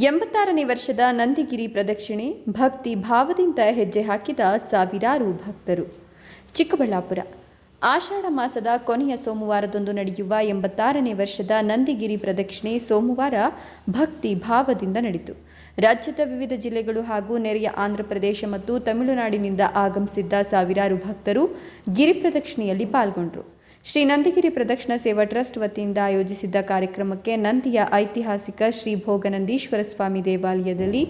86ನೇ ವರ್ಷದ ನಂದಿಗಿರಿ ಪ್ರದಕ್ಷಿಣೆ ಭಕ್ತಿ ಭಾವದಿಂದ ಹೆಜ್ಜೆ ಹಾಕಿದ ಸಾವಿರಾರು ಭಕ್ತರು. ಚಿಕ್ಕಬಳ್ಳಾಪುರ ಆಷಾಢ ಮಾಸದ ಕೊನೆಯ ಸೋಮವಾರದಂದು ನಡೆಯುವ 86ನೇ ವರ್ಷದ ನಂದಿಗಿರಿ ಪ್ರದಕ್ಷಿಣೆ ಸೋಮವಾರ ಭಕ್ತಿ ಭಾವದಿಂದ ನಡೆಯಿತು. ರಾಜ್ಯದ ವಿವಿಧ ಜಿಲ್ಲೆಗಳು ಹಾಗೂ ನೆರೆಯ ಆಂಧ್ರಪ್ರದೇಶ ಮತ್ತು ತಮಿಳುನಾಡಿನಿಂದ ಆಗಮಿಸಿದ್ದ ಸಾವಿರಾರು ಭಕ್ತರು ಗಿರಿ ಪ್ರದಕ್ಷಿಣೆಯಲ್ಲಿ ಪಾಲ್ಗೊಂಡರು. ಶ್ರೀ ನಂದಿಗಿರಿ ಪ್ರದಕ್ಷಿಣಾ ಸೇವಾ ಟ್ರಸ್ಟ್ ವತಿಯಿಂದ ಆಯೋಜಿಸಿದ್ದ ಕಾರ್ಯಕ್ರಮಕ್ಕೆ ನಂದಿಯ ಐತಿಹಾಸಿಕ ಶ್ರೀ ಭೋಗನಂದೀಶ್ವರ ಸ್ವಾಮಿ ದೇವಾಲಯದಲ್ಲಿ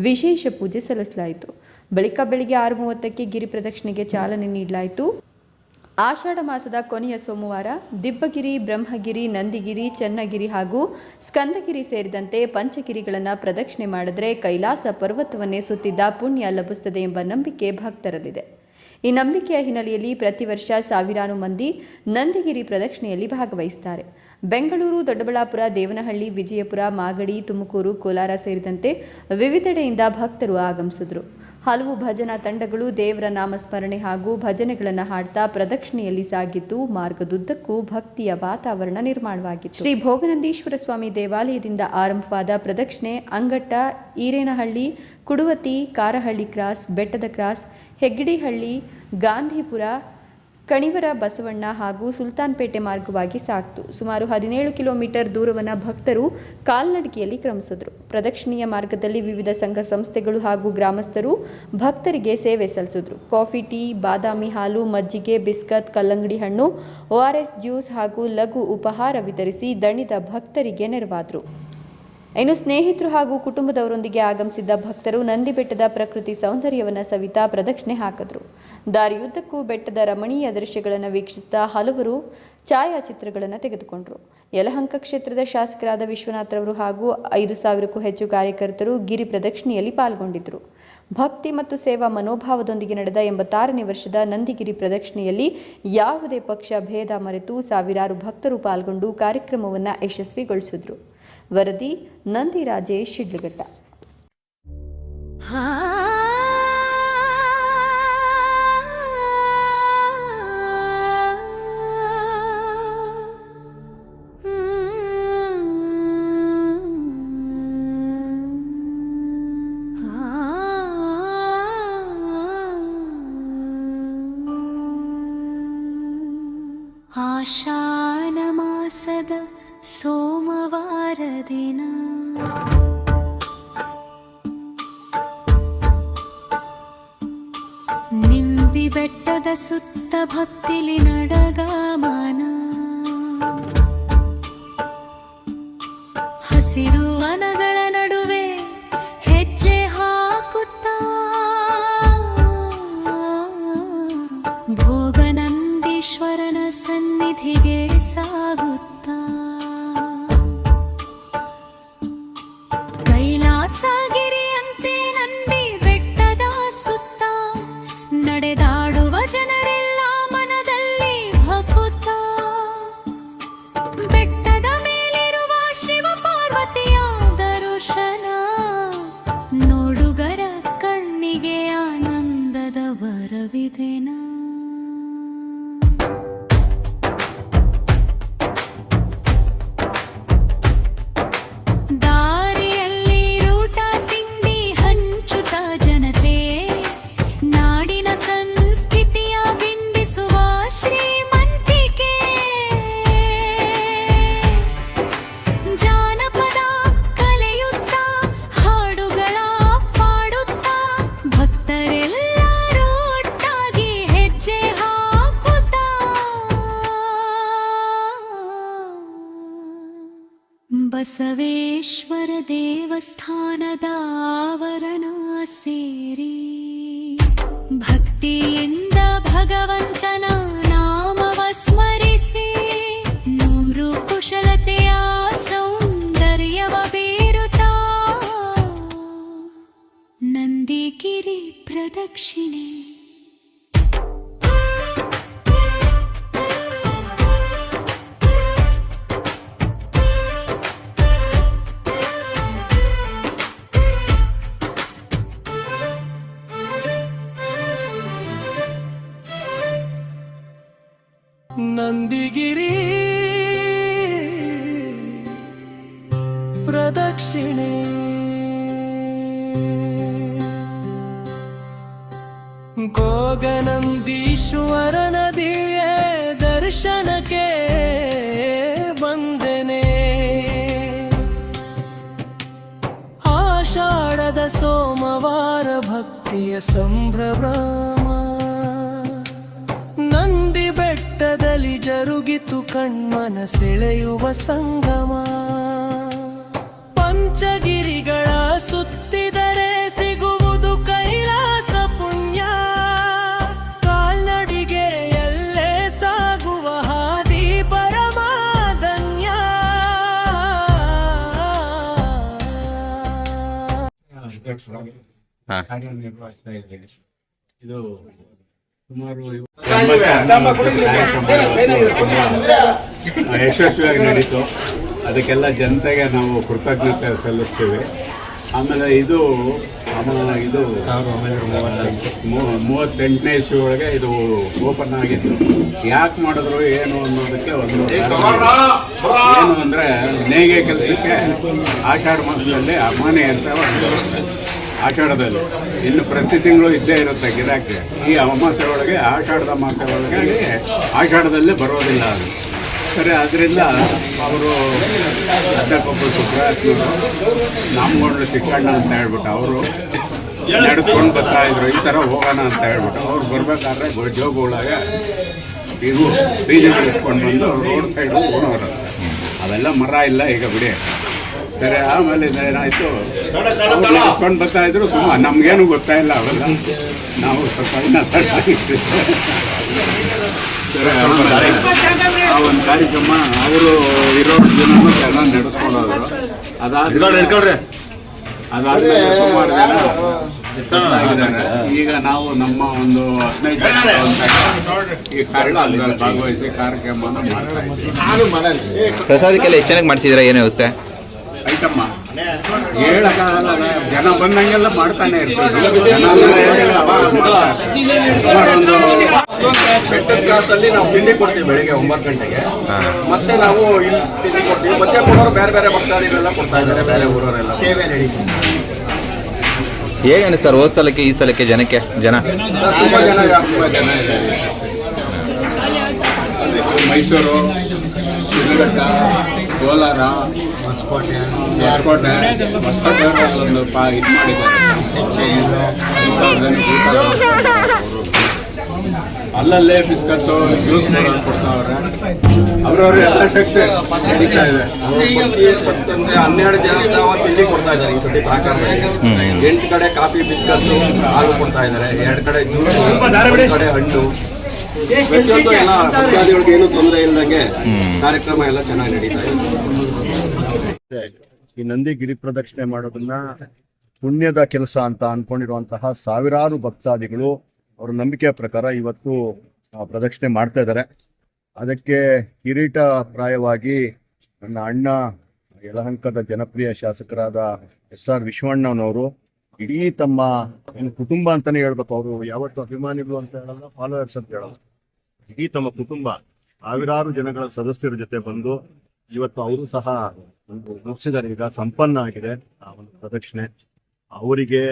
ವಿಶೇಷ ಪೂಜೆ ಸಲ್ಲಿಸಲಾಯಿತು. ಬಳಿಕ ಬೆಳಿಗ್ಗೆ 6:30ಕ್ಕೆ ಗಿರಿ ಪ್ರದಕ್ಷಿಣೆಗೆ ಚಾಲನೆ ನೀಡಲಾಯಿತು. ಆಷಾಢ ಮಾಸದ ಕೊನೆಯ ಸೋಮವಾರ ದಿಬ್ಬಗಿರಿ, ಬ್ರಹ್ಮಗಿರಿ, ನಂದಿಗಿರಿ, ಚನ್ನಗಿರಿ ಹಾಗೂ ಸ್ಕಂದಗಿರಿ ಸೇರಿದಂತೆ ಪಂಚಗಿರಿಗಳನ್ನು ಪ್ರದಕ್ಷಿಣೆ ಮಾಡಿದರೆ ಕೈಲಾಸ ಪರ್ವತವನ್ನೇ ಸುತ್ತಿದ್ದ ಪುಣ್ಯ ಲಭಿಸುತ್ತದೆ ಎಂಬ ನಂಬಿಕೆ ಭಕ್ತರಲ್ಲಿದೆ. ಈ ನಂಬಿಕೆಯ ಹಿನ್ನೆಲೆಯಲ್ಲಿ ಪ್ರತಿ ವರ್ಷ ಸಾವಿರಾರು ಮಂದಿ ನಂದಿಗಿರಿ ಪ್ರದಕ್ಷಿಣೆಯಲ್ಲಿ ಭಾಗವಹಿಸುತ್ತಾರೆ. ಬೆಂಗಳೂರು, ದೊಡ್ಡಬಳ್ಳಾಪುರ, ದೇವನಹಳ್ಳಿ, ವಿಜಯಪುರ, ಮಾಗಡಿ, ತುಮಕೂರು, ಕೋಲಾರ ಸೇರಿದಂತೆ ವಿವಿಧೆಡೆಯಿಂದ ಭಕ್ತರು ಆಗಮಿಸಿದರು. ಹಲವು ಭಜನಾ ತಂಡಗಳು ದೇವರ ನಾಮಸ್ಮರಣೆ ಹಾಗೂ ಭಜನೆಗಳನ್ನು ಹಾಡ್ತಾ ಪ್ರದಕ್ಷಿಣೆಯಲ್ಲಿ ಸಾಗಿದ್ದು ಮಾರ್ಗದುದ್ದಕ್ಕೂ ಭಕ್ತಿಯ ವಾತಾವರಣ ನಿರ್ಮಾಣವಾಗಿತ್ತು. ಶ್ರೀ ಭೋಗನಂದೀಶ್ವರ ಸ್ವಾಮಿ ದೇವಾಲಯದಿಂದ ಆರಂಭವಾದ ಪ್ರದಕ್ಷಿಣೆ ಅಂಗಟ್ಟ, ಈರೇನಹಳ್ಳಿ, ಕುಡುವತಿ, ಕಾರಹಳ್ಳಿ ಕ್ರಾಸ್, ಬೆಟ್ಟದ ಕ್ರಾಸ್, ಹೆಗ್ಗಿಡಿಹಳ್ಳಿ, ಗಾಂಧಿಪುರ, ಕಣಿವರ ಬಸವಣ್ಣ ಹಾಗೂ ಸುಲ್ತಾನ್ಪೇಟೆ ಮಾರ್ಗವಾಗಿ ಸಾಗಿತು. ಸುಮಾರು 17 ಕಿಲೋಮೀಟರ್ ದೂರವನ್ನು ಭಕ್ತರು ಕಾಲ್ನಡಿಗೆಯಲ್ಲಿ ಕ್ರಮಿಸಿದರು. ಪ್ರದಕ್ಷಿಣೆಯ ಮಾರ್ಗದಲ್ಲಿ ವಿವಿಧ ಸಂಘ ಸಂಸ್ಥೆಗಳು ಹಾಗೂ ಗ್ರಾಮಸ್ಥರು ಭಕ್ತರಿಗೆ ಸೇವೆ ಸಲ್ಲಿಸಿದರು. ಕಾಫಿ, ಟೀ, ಬಾದಾಮಿ ಹಾಲು, ಮಜ್ಜಿಗೆ, ಬಿಸ್ಕತ್, ಕಲ್ಲಂಗಡಿ ಹಣ್ಣು, ORS ಜ್ಯೂಸ್ ಹಾಗೂ ಲಘು ಉಪಹಾರ ವಿತರಿಸಿ ದಣಿದ ಭಕ್ತರಿಗೆ ನೆರವಾದರು. ಇನ್ನು ಸ್ನೇಹಿತರು ಹಾಗೂ ಕುಟುಂಬದವರೊಂದಿಗೆ ಆಗಮಿಸಿದ್ದ ಭಕ್ತರು ನಂದಿ ಬೆಟ್ಟದ ಪ್ರಕೃತಿ ಸೌಂದರ್ಯವನ್ನು ಸವಿತಾ ಪ್ರದಕ್ಷಿಣೆ ಹಾಕಿದರು. ದಾರಿಯುದ್ದಕ್ಕೂ ಬೆಟ್ಟದ ರಮಣೀಯ ದೃಶ್ಯಗಳನ್ನು ವೀಕ್ಷಿಸಿದ ಹಲವರು ಛಾಯಾಚಿತ್ರಗಳನ್ನು ತೆಗೆದುಕೊಂಡರು. ಯಲಹಂಕ ಕ್ಷೇತ್ರದ ಶಾಸಕರಾದ ವಿಶ್ವನಾಥ್ರವರು ಹಾಗೂ 5,000ಕ್ಕೂ ಹೆಚ್ಚು ಕಾರ್ಯಕರ್ತರು ಗಿರಿ ಪ್ರದಕ್ಷಿಣೆಯಲ್ಲಿ ಪಾಲ್ಗೊಂಡಿದ್ದರು. ಭಕ್ತಿ ಮತ್ತು ಸೇವಾ ಮನೋಭಾವದೊಂದಿಗೆ ನಡೆದ 86ನೇ ವರ್ಷದ ನಂದಿಗಿರಿ ಪ್ರದಕ್ಷಿಣೆಯಲ್ಲಿ ಯಾವುದೇ ಪಕ್ಷ ಭೇದ ಮರೆತು ಸಾವಿರಾರು ಭಕ್ತರು ಪಾಲ್ಗೊಂಡು ಕಾರ್ಯಕ್ರಮವನ್ನು ಯಶಸ್ವಿಗೊಳಿಸಿದರು. ವರದಿ ನಂದಿ ರಾಜೇಶ್, ಶಿಡ್ಲಘಟ್ಟ. ಆಷಾಢ ಮಾಸದ ಸೋಮವಾರ ದಿನ ನಿಂಬಿ ಬೆಟ್ಟದ ಸುತ್ತ ಭಕ್ತಿಲಿ ನಡಗಮನ, ಹಸಿರು ವನಗಳ ನಡುವೆ ಹೆಜ್ಜೆ ಹಾಕುತ್ತಾ ಭೋಗನಂದೀಶ್ವರನ ಸನ್ನಿಧಿಗೆ ಸಾಗುತ್ತಾ ಕೈಲಾಸಗಿರಿಯಂತೆ ನಂದಿ ಬೆಟ್ಟದ ಸುತ್ತ ನಡೆದಾಡುವ ಜನರೆಲ್ಲ ಮನದಲ್ಲಿ ಭಕುತ. ಬೆಟ್ಟದ ಮೇಲಿರುವ ಶಿವ ಪಾರ್ವತಿಯ ದರ್ಶನ ನೋಡುಗರ ಕಣ್ಣಿಗೆ ಆನಂದದ ವರವಿದೆನಾ. ಬಸವೇಶ್ವರ ದೇವಸ್ಥಾನದ ಆವರಣ ಸೇರಿ ಭಕ್ತಿಯಿಂದ ಭಗವಂತನ ನಾಮವ ಸ್ಮರಿಸಿ ನೂರು ಕುಶಲತೆಯ ಸೌಂದರ್ಯವ ಬೀರುತ್ತಾ ನಂದಿಗಿರಿ ಪ್ರದಕ್ಷಿಣೆ. ನಂದಿಗಿರಿ ಪ್ರದಕ್ಷಿಣೆ ಗೋಗನಂದೀಶ್ವರನ ದಿವ್ಯ ದರ್ಶನಕ್ಕೆ ಬಂದೆನೆ. ಆಷಾಢದ ಸೋಮವಾರ ಭಕ್ತಿಯ ಸಂಭ್ರಮ, ನಂದಿ ಬೆಟ್ಟದಲ್ಲಿ ಜರುಗಿತು ಕಣ್ಮನ ಸೆಳೆಯುವ ಸಂಗಮ. ಪಂಚಗಿರಿಗಳ ಸುತ್ತಿದರೆ ಸಿಗುವುದು ಕೈಲಾಸ ಪುಣ್ಯ, ಕಾಲ್ನಡಿಗೆ ಎಲ್ಲೇ ಸಾಗುವ ಹಾದಿ ಪರಮಾಧನ್ಯ. ಕಾರ್ಯನಿರ್ವಹಿಸ್ತಾ ಇದ್ದೇನೆ. ಇದು ಸುಮಾರು ಯಶಸ್ವಿಯಾಗಿ ನಡೀತು. ಅದಕ್ಕೆಲ್ಲ ಜನತೆಗೆ ನಾವು ಕೃತಜ್ಞತೆ ಸಲ್ಲಿಸ್ತೀವಿ. ಆಮೇಲೆ ಇದು 38ನೇ ಇಸ್ವಿ ಒಳಗೆ ಇದು ಓಪನ್ ಆಗಿತ್ತು. ಯಾಕೆ ಮಾಡಿದ್ರು ಏನು ಅನ್ನೋದಕ್ಕೆ ಒಂದು ಏನು ಅಂದರೆ, ನೇಯ್ಗೆ ಕೆಲಸಕ್ಕೆ ಆಷಾಢ ಮಾಸದಲ್ಲಿ ಅಮಾನಿ ಅಂತ ಒಂದು ಆಷಾಢದಲ್ಲಿ ಇನ್ನು ಪ್ರತಿ ತಿಂಗಳು ಇದ್ದೇ ಇರುತ್ತೆ ಗಿರಾಕಿ. ಈ ಅಮಾವಾಸ್ಯೆ ಒಳಗೆ ಆಷಾಢದ ಮಾಸ ಒಳಗೆ ಆಷಾಢದಲ್ಲಿ ಬರೋದಿಲ್ಲ ಅದು. ಸರಿ, ಅದರಿಂದ ಅವರು ಅಡ್ಡಕ್ಕೊಬ್ಬರು ಸುಬ್ರಾಯತ್ನವರು ನಾಮಗೊಂಡ್ರು ಚಿಕ್ಕಣ್ಣ ಅಂತ ಹೇಳ್ಬಿಟ್ಟು ಅವರು ನಡೆಸ್ಕೊಂಡು ಬರ್ತಾ ಇದ್ರು. ಈ ಥರ ಹೋಗೋಣ ಅಂತ ಹೇಳ್ಬಿಟ್ಟು ಅವ್ರು ಬರ್ಬೇಕಾದ್ರೆ ಜೋಗುಳಾಗೆ ಇವು ಬೀಜ ಇಟ್ಕೊಂಡು ಬಂದು ರೋಡ್ ಸೈಡು ಓಣೋರು. ಅವೆಲ್ಲ ಮರ ಇಲ್ಲ ಈಗ ಬಿಡಿ. ಸರಿ, ಆಮೇಲೆ ಏನಾಯಿತು, ಇಟ್ಕೊಂಡು ಬರ್ತಾ ಇದ್ರು. ಸುಮ್ಮನೆ ನಮಗೇನು ಗೊತ್ತಾಯಿಲ್ಲ ಅವೆಲ್ಲ, ನಾವು ಸ್ವಲ್ಪ ಇನ್ನ ಸರಿ. ಆ ಒಂದು ಕಾರ್ಯಕ್ರಮ ಅವರು ಇರೋ ಜನನು ಚೆನ್ನಾಗಿ ನಡೆಸ್ಕೊಂಡು ಹೋದ್ರು. ಅದಾದ್ಮೇಲೆ ಸುಮಾರು ಜನ ಆಗಿದ್ದಾರೆ. ಈಗ ನಾವು ನಮ್ಮ ಒಂದು 15 ಜನ ಈ ಕಾರ್ಯಕ್ರಮದಲ್ಲಿ ಭಾಗವಹಿಸಿ ಕಾರ್ಯಕ್ರಮವನ್ನು ಮಾಡ್ತಾ ಇದ್ದೀವಿ. ಪ್ರಸಾದಕ್ಕೆಲ್ಲ ಎಷ್ಟು ಚೆನ್ನಾಗಿ ಮಾಡಿಸಿದ್ರೆ ಏನು ವ್ಯವಸ್ಥೆ? ಐಟಮ್ಮ ಹೇಳಕ್ಕಾಗಲ್ಲ, ಜನ ಬಂದಂಗೆಲ್ಲ ಮಾಡ್ತಾನೆ ಇರ್ತೀವಿ. ಬೆಟ್ಟದ ಕ್ರಾಸಲ್ಲಿ ನಾವು ತಿಂಡಿ ಕೊಡ್ತೀವಿ ಬೆಳಿಗ್ಗೆ 9 ಗಂಟೆಗೆ. ಮತ್ತೆ ನಾವು ಇಲ್ಲಿ ತಿಂಡಿ ಕೊಡ್ತೀವಿ. ಮತ್ತೆ ಕೊಡೋರು ಬೇರೆ ಬೇರೆ ಭಕ್ತಾದಿಗಳೆಲ್ಲ ಕೊಡ್ತಾ ಇದ್ದಾರೆ, ಬೇರೆ ಊರವರೆಲ್ಲ ಸೇವೆ ನಡೀತೀವಿ. ಹೇಗೆ ಅನಿಸ್ತಾರೆ ಹೋದ ಸಲಕ್ಕೆ ಈ ಸಲಕ್ಕೆ ಜನಕ್ಕೆ? ತುಂಬ ಜನ ಇದ್ದಾರೆ. ಮೈಸೂರು, ಶಿಡ್ಲಘಟ್ಟ, ಕೋಲಾರ, ಹೊಸಕೋಟೆ ಒಂದು ಇದು ಮಾಡಿದ್ದಾರೆ. ಅಲ್ಲಲ್ಲೇ ಬಿಸ್ಕತ್ತು ಜ್ಯೂಸ್ ಕೊಡ್ತಾವ್ರೆ. ಅವ್ರವ್ರ ಎಲ್ಲ ಶಕ್ತಿ ನಡೀತಾ ಇದೆ. 12 ಜನ ತಿಂಡಿ ಕೊಡ್ತಾ ಇದ್ದಾರೆ ಈ ಸತಿ ಪ್ರಾಕಾರದಲ್ಲಿ. 8 ಕಡೆ ಕಾಫಿ, ಬಿಸ್ಕತ್ತು, ಹಾಲು ಕೊಡ್ತಾ ಇದ್ದಾರೆ. 2 ಕಡೆ ಜ್ಯೂಸ್, 1 ಕಡೆ ಹಣ್ಣು. ಪ್ರತಿಯೊಂದು ಎಲ್ಲ ಭಕ್ತಾದಿಗಳಿಗೆ ಏನು ತೊಂದರೆ ಇಲ್ಲದಂಗೆ ಕಾರ್ಯಕ್ರಮ ಎಲ್ಲ ಚೆನ್ನಾಗಿ ನಡೀತಾ ಇದೆ. ಈ ನಂದಿ ಗಿರಿ ಪ್ರದಕ್ಷಿಣೆ ಮಾಡೋದನ್ನ ಪುಣ್ಯದ ಕೆಲಸ ಅಂತ ಅನ್ಕೊಂಡಿರುವಂತಹ ಸಾವಿರಾರು ಭಕ್ತಾದಿಗಳು ಅವರ ನಂಬಿಕೆಯ ಪ್ರಕಾರ ಇವತ್ತು ಪ್ರದಕ್ಷಿಣೆ ಮಾಡ್ತಾ ಇದ್ದಾರೆ. ಅದಕ್ಕೆ ಕಿರೀಟ ಪ್ರಾಯವಾಗಿ ನನ್ನ ಅಣ್ಣ ಯಲಹಂಕದ ಜನಪ್ರಿಯ ಶಾಸಕರಾದ SR ವಿಶ್ವಣ್ಣನವರು ಇಡೀ ತಮ್ಮ ಕುಟುಂಬ ಅಂತಾನೆ ಹೇಳ್ಬೇಕು. ಅವರು ಯಾವತ್ತು ಅಭಿಮಾನಿಗಳು ಅಂತ ಹೇಳಲ್ಲ, ಫಾಲೋವರ್ಸ್ ಅಂತ ಹೇಳಲ್ಲ. ಇಡೀ ತಮ್ಮ ಕುಟುಂಬ ಸಾವಿರಾರು ಜನಗಳ ಸದಸ್ಯರ ಜೊತೆ ಬಂದು ಇವತ್ತು ಅವರು ಸಹ ಒಂದು ಮುಗಿಸಿದ್ದಾರೆ. ಈಗ ಸಂಪನ್ನ ಆಗಿದೆ ಆ ಒಂದು ಪ್ರದಕ್ಷಿಣೆ. ಅವರಿಗೆ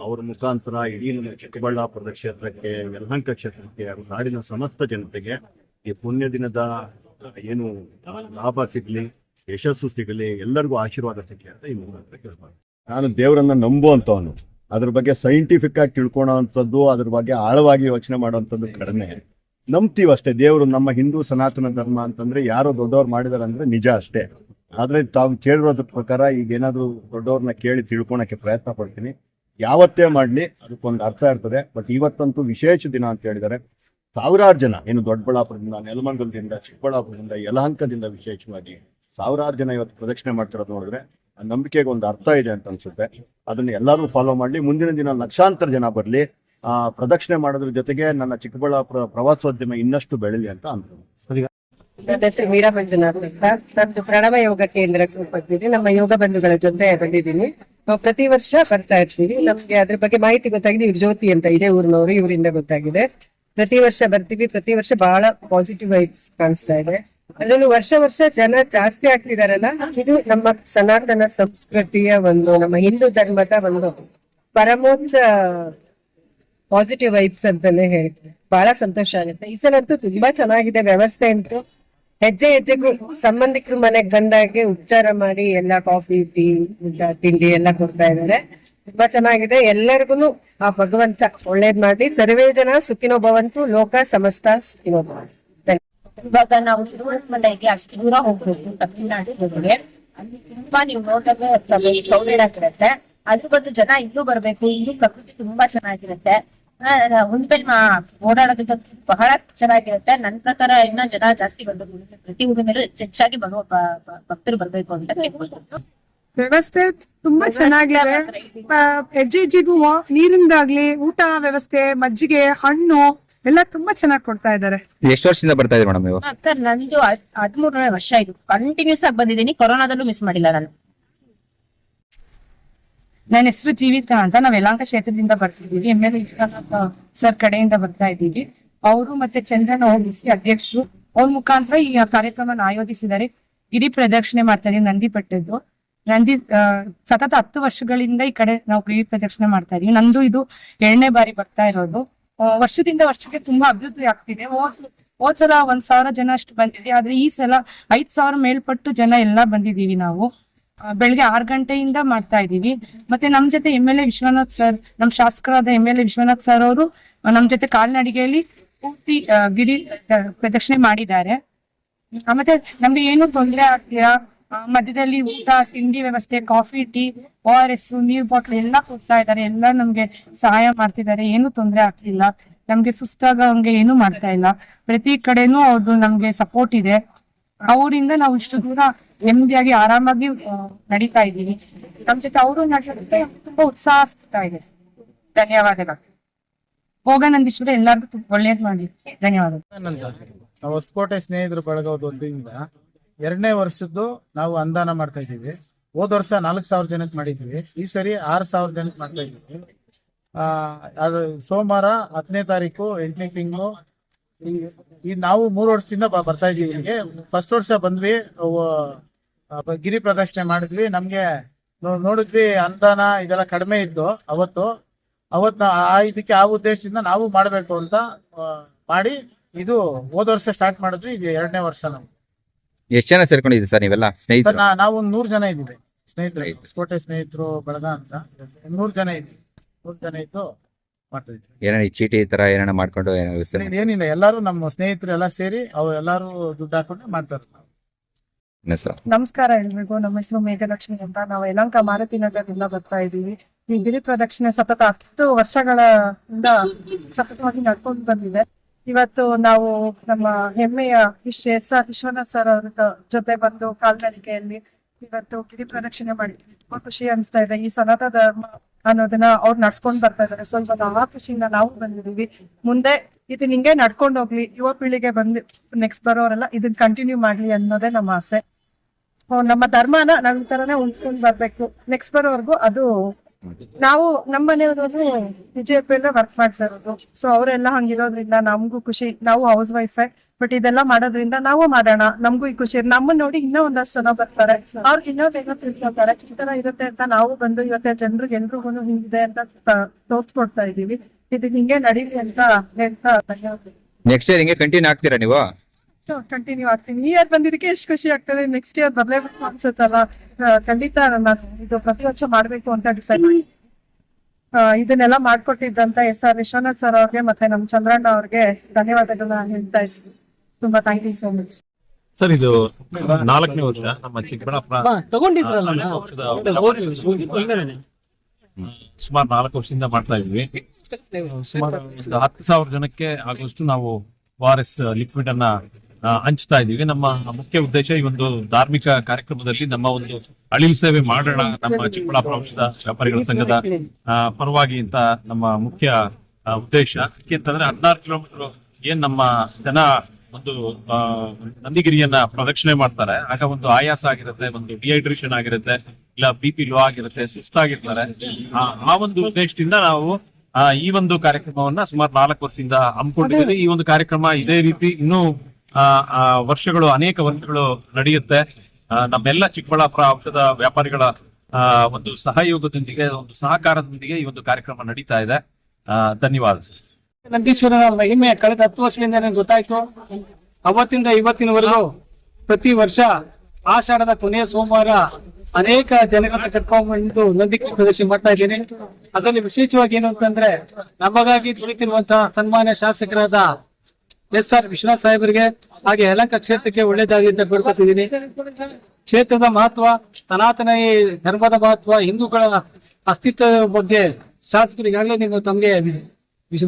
ಅವರ ಮುಖಾಂತರ ಇಡೀ ನಮ್ಮ ಚಿಕ್ಕಬಳ್ಳಾಪುರದ ಕ್ಷೇತ್ರಕ್ಕೆ, ಯಲಹಂಕ ಕ್ಷೇತ್ರಕ್ಕೆ, ನಾಡಿನ ಸಮಸ್ತ ಜನತೆಗೆ ಈ ಪುಣ್ಯ ದಿನದ ಏನು ಲಾಭ ಸಿಗಲಿ, ಯಶಸ್ಸು ಸಿಗಲಿ, ಎಲ್ಲರಿಗೂ ಆಶೀರ್ವಾದ ಸಿಗಲಿ ಅಂತ ಈ ಮುಖಾಂತರ ಕೇಳ್ಬಾರ್ದು. ನಾನು ದೇವರನ್ನ ನಂಬುವಂಥವನು. ಅದ್ರ ಬಗ್ಗೆ ಸೈಂಟಿಫಿಕ್ ಆಗಿ ತಿಳ್ಕೊಳ್ಳೋವಂಥದ್ದು, ಅದ್ರ ಬಗ್ಗೆ ಆಳವಾಗಿ ಯೋಚನೆ ಮಾಡುವಂಥದ್ದು ಕಡಿಮೆ. ನಂಬ್ತೀವಿ ಅಷ್ಟೇ. ದೇವರು ನಮ್ಮ ಹಿಂದೂ ಸನಾತನ ಧರ್ಮ ಅಂತಂದ್ರೆ ಯಾರೋ ದೊಡ್ಡವ್ರು ಮಾಡಿದಾರೆ ಅಂದ್ರೆ ನಿಜ ಅಷ್ಟೇ. ಆದ್ರೆ ತಾವು ಕೇಳಿರೋದ್ರ ಪ್ರಕಾರ ಈಗ ಏನಾದ್ರು ದೊಡ್ಡವ್ರನ್ನ ಕೇಳಿ ತಿಳ್ಕೊಳಕ್ಕೆ ಪ್ರಯತ್ನ ಪಡ್ತೀನಿ. ಯಾವತ್ತೇ ಮಾಡ್ಲಿ ಅದಕ್ಕೊಂದು ಅರ್ಥ ಇರ್ತದೆ. ಬಟ್ ಇವತ್ತಂತೂ ವಿಶೇಷ ದಿನ ಅಂತ ಹೇಳಿದ್ದಾರೆ. ಸಾವಿರಾರು ಜನ, ಏನು ದೊಡ್ಡಬಳ್ಳಾಪುರದಿಂದ, ನೆಲಮಂಗಲದಿಂದ, ಚಿಕ್ಕಬಳ್ಳಾಪುರದಿಂದ, ಯಲಹಂಕದಿಂದ ವಿಶೇಷವಾಗಿ ಸಾವಿರಾರು ಜನ ಇವತ್ತು ಪ್ರದಕ್ಷಿಣೆ ಮಾಡ್ತಿರೋದು ನೋಡಿದ್ರೆ ಆ ನಂಬಿಕೆಗೆ ಒಂದು ಅರ್ಥ ಇದೆ ಅಂತ ಅನ್ಸುತ್ತೆ. ಅದನ್ನ ಎಲ್ಲರೂ ಫಾಲೋ ಮಾಡ್ಲಿ. ಮುಂದಿನ ದಿನ ಲಕ್ಷಾಂತರ ಜನ ಬರ್ಲಿ. ಪ್ರದಕ್ಷಿಣೆ ಮಾಡೋದ್ರ ಜೊತೆಗೆ ನನ್ನ ಚಿಕ್ಕಬಳ್ಳಾಪುರ ಪ್ರವಾಸೋದ್ಯಮ ಇನ್ನಷ್ಟು ಬೆಳೀಲಿ ಅಂತ ಅನ್ಕೊಂಡು. ನನ್ನ ಹೆಸರು ಮೀರಾ ಮಂಜುನಾಥ್ ಅಂತ. ನಂದು ಪ್ರಣವ ಯೋಗ ಕೇಂದ್ರಕ್ಕೆ ಬಂದಿದ್ದೀನಿ. ನಮ್ಮ ಯೋಗ ಬಂಧುಗಳ ಜೊತೆ ಬಂದಿದ್ದೀನಿ. ನಾವು ಪ್ರತಿ ವರ್ಷ ಬರ್ತಾ ಇರ್ತೀವಿ. ನಮ್ಗೆ ಅದ್ರ ಬಗ್ಗೆ ಮಾಹಿತಿ ಗೊತ್ತಾಗಿದೆ. ಇವ್ರ ಜ್ಯೋತಿ ಅಂತ ಇದೇ ಊರಿನವರು, ಇವರಿಂದ ಗೊತ್ತಾಗಿದೆ. ಪ್ರತಿ ವರ್ಷ ಬರ್ತೀವಿ. ಪ್ರತಿ ವರ್ಷ ಬಹಳ ಪಾಸಿಟಿವ್ ವೈಬ್ಸ್ ಕಾಣಿಸ್ತಾ ಇದೆ. ಅದರಲ್ಲೂ ವರ್ಷ ಜನ ಜಾಸ್ತಿ ಆಗ್ತಿದಾರಲ್ಲ, ಇದು ನಮ್ಮ ಸನಾತನ ಸಂಸ್ಕೃತಿಯ ಒಂದು, ನಮ್ಮ ಹಿಂದೂ ಧರ್ಮದ ಒಂದು ಪರಮೋಚ್ಚ ಪಾಸಿಟಿವ್ ವೈಬ್ಸ್ ಅಂತಾನೆ ಹೇಳ್ತೀನಿ. ಬಹಳ ಸಂತೋಷ ಆಗುತ್ತೆ. ಈ ಸಲ ಅಂತೂ ತುಂಬಾ ಚೆನ್ನಾಗಿದೆ ವ್ಯವಸ್ಥೆ ಅಂತೂ. ಹೆಜ್ಜೆ ಹೆಜ್ಜೆಗೂ ಸಂಬಂಧಿಕರು ಮನೆಗೆ ಬಂದಾಗೆ ಉಪಚಾರ ಮಾಡಿ ಎಲ್ಲ ಕಾಫಿ ಟೀ ತಿಂಡಿ ಎಲ್ಲ ಕೊಡ್ತಾ ಇದ್ದಾರೆ. ತುಂಬಾ ಚೆನ್ನಾಗಿದೆ. ಎಲ್ಲರಿಗೂ ಆ ಭಗವಂತ ಒಳ್ಳೇದ್ ಮಾಡಿ. ಸರ್ವೇ ಜನ ಸುಖಿನೋ ಭವಂತು, ಲೋಕ ಸಮಸ್ತ ಸುಖಿನೋ ಭವಂತು. ಇವಾಗ ನಾವು ತಿರುವನಂತಪುರಕ್ಕೆ ಅಷ್ಟು ದೂರ ಹೋಗ್ಬೇಕು ತಮಿಳ್ನಾಡು ಹೋಗಿ, ಅಲ್ಲಿ ತುಂಬಾ ನೀವು ನೋಡಿದಾಗ ಕ್ರೌಡೆಡ್ ಆಗಿರುತ್ತೆ. ಅದ್ರ ಬದಲು ಜನ ಇಲ್ಲೂ ಬರ್ಬೇಕು. ಇಲ್ಲೂ ಪ್ರಕೃತಿ ತುಂಬಾ ಚೆನ್ನಾಗಿರುತ್ತೆ. ಹುಣ್ಪೆನ್ ಓಡಾಡೋದಕ್ಕೆ ಬಹಳ ಚೆನ್ನಾಗಿರುತ್ತೆ. ನನ್ನ ಪ್ರಕಾರ ಇನ್ನ ಜನ ಜಾಸ್ತಿ ಬರ್ಬೇಕು. ಪ್ರತಿ ಊರ ಮೇಲೂ ಹೆಚ್ಚಾಗಿ ಬರುವ ಭಕ್ತರು ಬರ್ಬೇಕು ಅಂತ ಕೇಳ್ಬೋದು. ವ್ಯವಸ್ಥೆ ತುಂಬಾ ಚೆನ್ನಾಗಿದೆ. ಹೆಜ್ಜೆ ಹೆಜ್ಜೆಗೂ ನೀರಿಂದಾಗ್ಲಿ, ಊಟ ವ್ಯವಸ್ಥೆ, ಮಜ್ಜಿಗೆ, ಹಣ್ಣು ಎಲ್ಲ ತುಂಬಾ ಚೆನ್ನಾಗಿ ಕೊಡ್ತಾ ಇದ್ದಾರೆ. ಎಷ್ಟು ವರ್ಷದಿಂದ ಬರ್ತಾ ಇದ್ದೀರಿ ಮೇಡಮ್ ನೀವು? ಸರ್ ನಂದು 13ನೇ ವರ್ಷ ಇದು. ಕಂಟಿನ್ಯೂಸ್ ಆಗಿ ಬಂದಿದ್ದೀನಿ. ಕೊರೋನಾದಲ್ಲೂ ಮಿಸ್ ಮಾಡಿಲ್ಲ ನಾನು. ನನ್ನ ಹೆಸರು ಜೀವಿತ ಅಂತ. ನಾವು ಯಲಹಂಕ ಕ್ಷೇತ್ರದಿಂದ ಬರ್ತಿದ್ದೀವಿ. MLA ಸರ್ ಕಡೆಯಿಂದ ಬರ್ತಾ ಇದ್ದೀವಿ. ಅವರು ಮತ್ತೆ ಚಂದ್ರನ ಓಬಿಸಿ ಅಧ್ಯಕ್ಷರು ಅವ್ರ ಮುಖಾಂತರ ಈ ಕಾರ್ಯಕ್ರಮನ ಆಯೋಜಿಸಿದ್ದಾರೆ. ಗಿರಿ ಪ್ರದಕ್ಷಿಣೆ ಮಾಡ್ತಾ ಇದೀವಿ ನಂದಿ ಬೆಟ್ಟದ್ದು. ನಂದಿ ಸತತ 10 ವರ್ಷಗಳಿಂದ ಈ ಕಡೆ ನಾವು ಗಿರಿ ಪ್ರದಕ್ಷಿಣೆ ಮಾಡ್ತಾ ಇದೀವಿ. ನಂದು ಇದು 7ನೇ ಬಾರಿ ಬರ್ತಾ ಇರೋದು. ವರ್ಷದಿಂದ ವರ್ಷಕ್ಕೆ ತುಂಬಾ ಅಭಿವೃದ್ಧಿ ಆಗ್ತಿದೆ. ಹೋದ್ ಸಲ 1,000 ಜನ ಅಷ್ಟು ಬಂದಿದೆ. ಆದ್ರೆ ಈ ಸಲ 5,000 ಮೇಲ್ಪಟ್ಟು ಜನ ಎಲ್ಲಾ ಬಂದಿದೀವಿ ನಾವು. ಬೆಳಿಗ್ಗೆ 6 ಗಂಟೆಯಿಂದ ಮಾಡ್ತಾ ಇದೀವಿ. ಮತ್ತೆ ನಮ್ ಜೊತೆ MLA ವಿಶ್ವನಾಥ್ ಸರ್, ನಮ್ ಶಾಸಕರಾದ MLA ವಿಶ್ವನಾಥ್ ಸರ್ ಅವರು ನಮ್ ಜೊತೆ ಕಾಲ್ನಡಿಗೆಯಲ್ಲಿ ಪೂರ್ತಿ ಗಿರಿ ಪ್ರದಕ್ಷಿಣೆ ಮಾಡಿದ್ದಾರೆ. ಮತ್ತೆ ನಮ್ಗೆ ಏನು ತೊಂದರೆ ಆಗ್ತೀರಾ, ಮಧ್ಯದಲ್ಲಿ ಊಟ ತಿಂಡಿ ವ್ಯವಸ್ಥೆ, ಕಾಫಿ ಟೀ ORS ನೀರ್ ಬಾಟ್ಲ್ ಎಲ್ಲ ಕೊಡ್ತಾ ಇದ್ದಾರೆ. ಎಲ್ಲ ನಮ್ಗೆ ಸಹಾಯ ಮಾಡ್ತಿದ್ದಾರೆ. ಏನು ತೊಂದರೆ ಆಗ್ತಿಲ್ಲ. ನಮ್ಗೆ ಸುಸ್ತಾಗಂಗೆ ಏನು ಮಾಡ್ತಾ ಇಲ್ಲ. ಪ್ರತಿ ಕಡೆನೂ ಅವ್ರದ್ದು ನಮ್ಗೆ ಸಪೋರ್ಟ್ ಇದೆ. ಅವರಿಂದ ನಾವು ಇಷ್ಟು ದೂರ ನೆಮ್ಮದಿಯಾಗಿ ಆರಾಮಾಗಿ ನಡೀತಾ ಇದ್ದೀವಿ. ನಮ್ ಜೊತೆ ಅವರು ನಡೀತಾ ತುಂಬಾ ಉತ್ಸಾಹ ಸಿಗ್ತಾ ಇದೆ. ಧನ್ಯವಾದಗಳು. ಹೋಗನಂದೀಶ್ವರ ಎಲ್ಲರಿಗೂ ಒಳ್ಳೇದ್ ಮಾಡಿ. ಧನ್ಯವಾದಗಳು. ನಾವು ಹೊಸಕೋಟೆ ಸ್ನೇಹಿತರು ಬಳಗದ ವತಿಯಿಂದ 2ನೇ ವರ್ಷದ್ದು ನಾವು ಅನುದಾನ ಮಾಡ್ತಾ ಇದ್ದೀವಿ. ಹೋದ ವರ್ಷ 4,000 ಜನಕ್ಕೆ ಮಾಡಿದ್ವಿ. ಈ ಸರಿ 6,000 ಜನಕ್ಕೆ ಮಾಡ್ತಾ ಇದ್ದೀವಿ. ಅದು ಸೋಮವಾರ 10ನೇ ತಾರೀಕು 8ನೇ ತಿಂಗಳು. ಈ ನಾವು 3 ವರ್ಷದಿಂದ ಬರ್ತಾ ಇದೀವಿ ಇಲ್ಲಿಗೆ. ಫಸ್ಟ್ ವರ್ಷ ಬಂದ್ವಿ, ಗಿರಿ ಪ್ರದಕ್ಷಿಣೆ ಮಾಡಿದ್ವಿ. ನಮ್ಗೆ ನೋಡಿದ್ವಿ ಅನುದಾನ ಇದೆಲ್ಲ ಕಡಿಮೆ ಇದ್ದು ಅವತ್ತು ಇದಕ್ಕೆ ಆ ಉದ್ದೇಶದಿಂದ ನಾವು ಮಾಡ್ಬೇಕು ಅಂತ ಮಾಡಿ ಇದು ಹೋದ ವರ್ಷ ಸ್ಟಾರ್ಟ್ ಮಾಡಿದ್ವಿ. ಇದು 2ನೇ ವರ್ಷ. ನಾವು ಎಷ್ಟು ಜನ ಸೇರ್ಕೊಂಡಿದ್ದೀರಿ ಸರ್ ನೀವೆಲ್ಲ ಸ್ನೇಹಿತರು? ನಾವು 100 ಜನ ಇದ್ದೀವಿ ಸ್ನೇಹಿತರು. ಹೊಸಕೋಟೆ ಸ್ನೇಹಿತರು ಬಳಗ ಅಂತ 100 ಜನ ಇದ್ದೀವಿ. 100 ಜನ ಇದ್ದು ಮಾಡ್ತಾ ಇದ್ವಿ. ಏನೇನು ಚೀಟಿ ಈ ತರ ಏನೇನ ಮಾಡ್ಕೊಂಡು ಏನಿಲ್ಲ, ಎಲ್ಲಾರು ನಮ್ಮ ಸ್ನೇಹಿತರು ಎಲ್ಲ ಸೇರಿ ಎಲ್ಲಾರು ದುಡ್ಡು ಹಾಕೊಂಡು ಮಾಡ್ತಾರೆ. ನಮಸ್ಕಾರ ಎಲ್ರಿಗೂ. ನಮ್ಮ ಹೆಸರು ಮೇಘಲಕ್ಷ್ಮಿ ಅಂತ. ನಾವು ಯಲಹಂಕ ಮಾರುತಿ ನಗರದಿಂದ ಬರ್ತಾ ಇದೀವಿ. ಈ ಗಿರಿ ಪ್ರದಕ್ಷಿಣೆ ಸತತ 10 ವರ್ಷಗಳಿಂದ ಸತತವಾಗಿ ನಡ್ಕೊಂಡು ಬಂದಿದೆ. ಇವತ್ತು ನಾವು ನಮ್ಮ ಹೆಮ್ಮೆಯ SR ವಿಶ್ವನಾಥ್ ಸರ್ ಅವ್ರ ಜೊತೆ ಬಂದು ಕಾಲ್ನಡಿಗೆಯಲ್ಲಿ ಇವತ್ತು ಗಿರಿ ಪ್ರದಕ್ಷಿಣೆ ಮಾಡಿದ್ವಿ. ತುಂಬಾ ಖುಷಿ ಅನಿಸ್ತಾ ಇದೆ. ಈ ಸನಾತನ ಧರ್ಮ ಅನ್ನೋದನ್ನ ಅವ್ರು ನಡ್ಸ್ಕೊಂಡ್ ಬರ್ತಾ ಇದಾರೆ. ಸೊ ಇವಾಗ ಆ ಖುಷಿಯಿಂದ ನಾವು ಬಂದಿದೀವಿ. ಮುಂದೆ ಇದನ್ನ ಹಿಂಗೆ ನಡ್ಕೊಂಡು ಹೋಗ್ಲಿ, ಯುವ ಪೀಳಿಗೆ ಬಂದು ನೆಕ್ಸ್ಟ್ ಬರೋರೆಲ್ಲ ಇದನ್ನ ಕಂಟಿನ್ಯೂ ಮಾಡ್ಲಿ ಅನ್ನೋದೇ ನಮ್ಮ ಆಸೆ. ನಮ್ಮ ಧರ್ಮನ ನಾವ್ ಈ ತರನೇ ಉಳ್ಸ್ಕೊಂಡ್ ಬರ್ಬೇಕು. ನೆಕ್ಸ್ಟ್ ಬರೋವರೆಗೂ ಅದು ನಾವು ನಮ್ಮ ಮನೆಯವರು BJP ವರ್ಕ್ ಮಾಡ್ತಾ ಇರೋದು. ಸೊ ಅವರೆಲ್ಲ ಹಂಗಿರೋದ್ರಿಂದ ನಮ್ಗೂ ಖುಷಿ. ನಾವು ಹೌಸ್ ವೈಫೇ, ಬಟ್ ಇದೆಲ್ಲ ಮಾಡೋದ್ರಿಂದ ನಾವು ಮಾಡೋಣ, ನಮ್ಗೂ ಈ ಖುಷಿ. ನಮ್ಮನ್ನ ನೋಡಿ ಇನ್ನೂ ಒಂದಷ್ಟು ಜನ ಬರ್ತಾರೆ, ಅವ್ರಿಗೆ ಇನ್ನೊಂದೇನೋ ತಿಳ್ಕೊತಾರೆ. ಈ ತರ ಇರುತ್ತೆ ಅಂತ ನಾವು ಬಂದು ಇವತ್ತೆ ಜನರಿಗೆ ಎಲ್ರಿಗೂ ಹಿಂಗಿದೆ ಅಂತ ತೋರ್ಸ್ಕೊಡ್ತಾ ಇದೀವಿ. ಇದು ಹಿಂಗೆ ನಡೀಲಿ ಅಂತ ಹೇಳ್ತಾ ಧನ್ಯವಾದ. ನೆಕ್ಸ್ಟ್ ಇಯರ್ ಹಿಂಗೆ ಕಂಟಿನ್ಯೂ ಆಗ್ತೀರಾ ನೀವು? ಕಂಟಿನ್ಯೂ ಆಗ್ತೀನಿ. ಈ ಇಯರ್ ಬಂದಿದ್ದಕ್ಕೆ ಎಷ್ಟು ಖುಷಿ ಆಗ್ತದೆ. ನೆಕ್ಸ್ಟ್ ಇಯರ್ ಬರ್ಲೇಬೇಕು ಅನ್ಸುತ್ತಲ್ಲ. ಖಂಡಿತ ನಾನು ಇದು ಪ್ರತಿ ವರ್ಷ ಮಾಡ್ಬೇಕು ಅಂತ ಡಿಸೈಡ್ ಮಾಡಿ ಇದನ್ನೆಲ್ಲ ಮಾಡ್ಕೊಟ್ಟಿದ್ದಂತ SR ವಿಶ್ವನಾಥ್ ಸರ್ ಅವ್ರಿಗೆ ಮತ್ತೆ ನಮ್ ಚಂದ್ರಣ್ಣ ಅವ್ರಿಗೆ ಧನ್ಯವಾದಗಳನ್ನ ಹೇಳ್ತಾ ಇದ್ದೀನಿ. ತುಂಬಾ thank you so much sir. ಇದು 4ನೇ ವರ್ಷ ನಮ್ಮ ಚಿಕ್ಕಬಳ್ಳಾಪುರ ಸುಮಾರು 4 ವರ್ಷದಿಂದ ಮಾಡ್ತಾ ಇದ್ವಿ. ಸುಮಾರು 10,000 ಜನಕ್ಕೆ ಆಗುವಷ್ಟು ನಾವು ORS ಲಿಕ್ವಿಡ್ ಅನ್ನ ಹಂಚ್ತಾ ಇದೀವಿ. ನಮ್ಮ ಮುಖ್ಯ ಉದ್ದೇಶ ಈ ಒಂದು ಧಾರ್ಮಿಕ ಕಾರ್ಯಕ್ರಮದಲ್ಲಿ ನಮ್ಮ ಒಂದು ಅಳಿಲು ಸೇವೆ ಮಾಡೋಣ ನಮ್ಮ ಚಿಕ್ಕಬಳ್ಳಾಪುರ ಔಷಧ ವ್ಯಾಪಾರಿಗಳ ಸಂಘದ ಪರವಾಗಿ ಅಂತ ನಮ್ಮ ಮುಖ್ಯ ಉದ್ದೇಶ. ಯಾಕೆಂತಂದ್ರೆ 16 ಕಿಲೋಮೀಟರ್ ಏನ್ ನಮ್ಮ ಜನ ಒಂದು ನಂದಿಗಿರಿಯನ್ನ ಪ್ರದಕ್ಷಿಣೆ ಮಾಡ್ತಾರೆ, ಆಗ ಒಂದು ಆಯಾಸ ಆಗಿರುತ್ತೆ, ಒಂದು ಡಿಹೈಡ್ರೇಷನ್ ಆಗಿರುತ್ತೆ, ಇಲ್ಲ BP ಲೋ ಆಗಿರುತ್ತೆ, ಸುಸ್ತಾಗಿರ್ತಾರೆ. ಆ ಒಂದು ಉದ್ದೇಶದಿಂದ ನಾವು ಈ ಒಂದು ಕಾರ್ಯಕ್ರಮವನ್ನ ಸುಮಾರು 4 ವರ್ಷದಿಂದ ಹಮ್ಮಿಕೊಂಡಿದ್ದೀವಿ. ಈ ಒಂದು ಕಾರ್ಯಕ್ರಮ ಇದೇ ರೀತಿ ಇನ್ನೂ ಅನೇಕ ವರ್ಷಗಳು ನಡೆಯುತ್ತೆ. ನಮ್ಮೆಲ್ಲ ಚಿಕ್ಕಬಳ್ಳಾಪುರ ಔಷಧ ವ್ಯಾಪಾರಿಗಳ ಒಂದು ಸಹಯೋಗದೊಂದಿಗೆ, ಒಂದು ಸಹಕಾರದೊಂದಿಗೆ ಈ ಒಂದು ಕಾರ್ಯಕ್ರಮ ನಡೀತಾ ಇದೆ. ಧನ್ಯವಾದ ಸರ್. ನಂದೀಶ್ವರನ ಮಹಿಮೆ ಕಳೆದ 10 ವರ್ಷದಿಂದ ನನಗೆ ಗೊತ್ತಾಯ್ತು. ಅವತ್ತಿಂದ ಇವತ್ತಿನವರೆಗೂ ಪ್ರತಿ ವರ್ಷ ಆಷಾಢದ ಕೊನೆಯ ಸೋಮವಾರ ಅನೇಕ ಜನಗಳನ್ನ ಕರ್ಕೊಂಡ್ಬಂದು ನಂದಿಗಿರಿ ಪ್ರದಕ್ಷಿಣೆ ಮಾಡ್ತಾ ಇದ್ದೀನಿ. ಅದರಲ್ಲಿ ವಿಶೇಷವಾಗಿ ಏನು ಅಂತಂದ್ರೆ ನಮಗಾಗಿ ದುಡಿತಿರುವಂತಹ ಸನ್ಮಾನ್ಯ ಶಾಸಕರಾದ SR ವಿಶ್ವನಾಥ್ ಸಾಹೇಬರಿಗೆ ಹಾಗೆ ಯಲಹಂಕ ಕ್ಷೇತ್ರಕ್ಕೆ ಒಳ್ಳೇದಾಗಲಿ ಅಂತ ಬೇಡ್ಕೊತಿದ್ದೀನಿ. ಕ್ಷೇತ್ರದ ಮಹತ್ವ, ಸನಾತನ ಧರ್ಮದ ಮಹತ್ವ, ಹಿಂದೂಗಳ ಅಸ್ತಿತ್ವದ ಬಗ್ಗೆ ಶಾಸಕರು ಈಗಾಗಲೇ ನೀವು ತಮಗೆ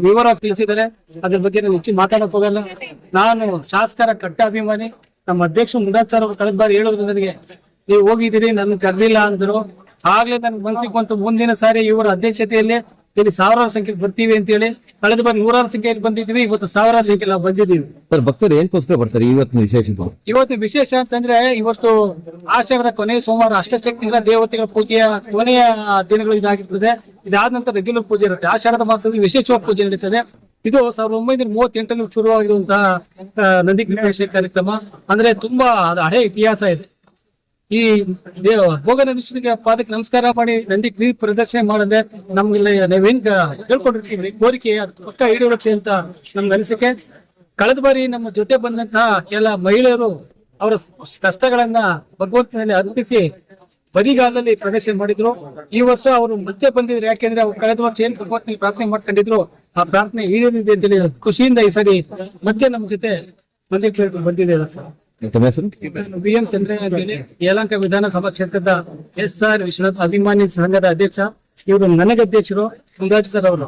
ವಿವರವಾಗಿ ತಿಳಿಸಿದ್ದಾರೆ. ಅದ್ರ ಬಗ್ಗೆ ನಾನು ಹೆಚ್ಚು ಮಾತಾಡಕ್ ಹೋಗಲ್ಲ. ನಾನು ಶಾಸಕರ ಕಟ್ಟ ಅಭಿಮಾನಿ. ನಮ್ಮ ಅಧ್ಯಕ್ಷ ಮುಂದಾಜ್ ಸರ್ ಅವರು ಕಳೆದ ಬಾರಿ ಹೇಳಿದ್ರು ನನಗೆ, ನೀವು ಹೋಗಿದ್ದೀರಿ, ನನ್ನ ಕರೆದಿಲ್ಲ ಅಂದ್ರು. ಆಗ್ಲೇ ನನ್ಗೆ ಮನಸ್ಸಿಗೆ ಬಂತು, ಮುಂದಿನ ಸಾರಿ ಇವರ ಅಧ್ಯಕ್ಷತೆಯಲ್ಲಿ ಇಲ್ಲಿ ಸಾವಿರಾರು ಸಂಖ್ಯೆಯಲ್ಲಿ ಬರ್ತೀವಿ ಅಂತ ಹೇಳಿ. ಕಳೆದ ಬಾರಿ 100,000 ಸಂಖ್ಯೆಯಲ್ಲಿ ಬಂದಿದ್ವಿ, ಇವತ್ತು 1,000 ಸಂಖ್ಯೆಯಲ್ಲಿ ನಾವು ಬಂದಿದ್ದೀವಿ. ಸರ್, ಭಕ್ತರು ಏನ್ಕೋಸ್ಕರ ಬರ್ತಾರೆ ಇವತ್ತು ವಿಶೇಷ? ಇವತ್ತು ವಿಶೇಷ ಅಂತಂದ್ರೆ ಇವತ್ತು ಆಷಾಢದ ಕೊನೆಯ ಸೋಮವಾರ ಅಷ್ಟಶಕ್ತಿಗಳ ದೇವತೆಗಳ ಪೂಜೆಯ ಕೊನೆಯ ದಿನಗಳು ಇದಾಗಿರ್ತದೆ. ಇದಾದ ನಂತರ ರೆಗ್ಯುಲರ್ ಪೂಜೆ ಇರುತ್ತೆ. ಆಷಾಢದ ಮಾಸದಲ್ಲಿ ವಿಶೇಷವಾಗಿ ಪೂಜೆ ನಡೀತದೆ. ಇದು 1938 ಶುರುವಾಗಿರುವಂತಹ ನಂದಿಗಿರಿ ಕಾರ್ಯಕ್ರಮ. ಅಂದ್ರೆ ತುಂಬಾ ಅದು ಹಳೆ ಇತಿಹಾಸ ಇದೆ. ಈ ಭೋಗನಂದೀಶ್ವರಿಗೆ ಪಾದಕ್ಕೆ ನಮಸ್ಕಾರ ಮಾಡಿ ನಂದಿಗಿರಿ ಪ್ರದಕ್ಷಿಣೆ ಮಾಡಿದ್ರೆ ನಮ್ಗೆಲ್ಲ ನಾವೇನ್ ಕೇಳ್ಕೊಂಡಿರ್ತೀವಿ ಕೋರಿಕೆ ಅದು ಪಕ್ಕ ಈಡೇರುತ್ತೆ ಅಂತ ನಮ್ಗೆ ಅನಿಸಿಕೆ. ಕಳೆದ ಬಾರಿ ನಮ್ಮ ಜೊತೆ ಬಂದಂತಹ ಕೆಲ ಮಹಿಳೆಯರು ಅವರ ಕಷ್ಟಗಳನ್ನ ಭಗವಂತನಲ್ಲಿ ಅರ್ಪಿಸಿ ಬರಿಗಾಲದಲ್ಲಿ ಪ್ರದಕ್ಷಿಣೆ ಮಾಡಿದ್ರು. ಈ ವರ್ಷ ಅವರು ಮತ್ತೆ ಬಂದಿದ್ರು. ಯಾಕೆಂದ್ರೆ ಅವ್ರು ಕಳೆದ ವರ್ಷ ಏನ್ ಭಗವಂತನಲ್ಲಿ ಪ್ರಾರ್ಥನೆ ಮಾಡ್ಕೊಂಡಿದ್ರು, ಆ ಪ್ರಾರ್ಥನೆ ಈಡೇರಿದೆ ಅಂತೇಳಿ ಖುಷಿಯಿಂದ ಈ ಸರಿ ಮತ್ತೆ ನಮ್ಮ ಜೊತೆ ಬಂದಿದೆ ಸರ್. BM ಚಂದ್ರಯ್ಯ ಅಂತೇಳಿ ಯಲಹಂಕ ವಿಧಾನಸಭಾ ಕ್ಷೇತ್ರದ SR ವಿಶ್ವನಾಥ್ ಅಭಿಮಾನಿ ಸಂಘದ ಅಧ್ಯಕ್ಷ. ಇವರು ನನಗೆ ಅಧ್ಯಕ್ಷರು ಮುಂದಾಜ್ ಸರ್ ಅವರು.